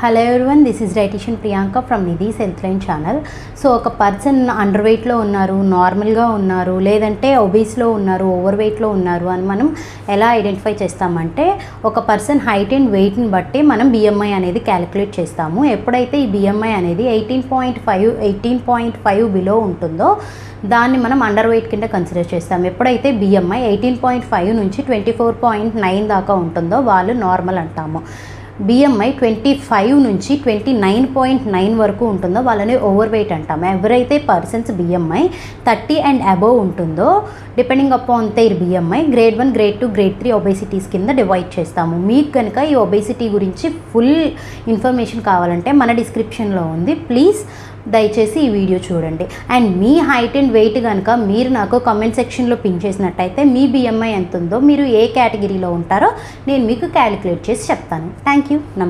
Hello everyone, this is dietitian Priyanka from Nidhi's health line channel. So ఒక person under వెయిట్లో ఉన్నారు, నార్మల్గా ఉన్నారు, లేదంటే ఒబీస్లో ఉన్నారు, ఓవర్ వెయిట్లో ఉన్నారు అని మనం ఎలా ఐడెంటిఫై చేస్తామంటే, ఒక పర్సన్ హైట్ అండ్ వెయిట్ని బట్టి మనం బిఎంఐ అనేది క్యాలిక్యులేట్ చేస్తాము. ఎప్పుడైతే ఈ బిఎంఐ అనేది 18.5 బిలో ఉంటుందో దాన్ని మనం అండర్ వెయిట్ కింద కన్సిడర్ చేస్తాం. ఎప్పుడైతే బిఎంఐ 18.5 నుంచి 24.9 దాకా ఉంటుందో వాళ్ళు నార్మల్ అంటాము. బిఎంఐ 25 నుంచి 29.9 వరకు ఉంటుందో వాళ్ళని ఓవర్ వెయిట్ అంటాము. ఎవరైతే పర్సన్స్ బిఎంఐ 30 అండ్ అబోవ్ ఉంటుందో depending upon there BMI grade 1, grade 2, grade 3 obesities కింద డివైడ్ చేస్తాము. మీకు కనుక ఈ ఒబేసిటీ గురించి ఫుల్ ఇన్ఫర్మేషన్ కావాలంటే మన డిస్క్రిప్షన్లో ఉంది, ప్లీజ్ దయచేసి ఈ వీడియో చూడండి. అండ్ మీ హైట్ అండ్ వెయిట్ కనుక మీరు నాకు కామెంట్ సెక్షన్లో పిన్ చేసినట్టయితే మీ బిఎంఐ ఎంత ఉందో, మీరు ఏ కేటగిరీలో ఉంటారో నేను మీకు క్యాలిక్యులేట్ చేసి చెప్తాను. Thank you.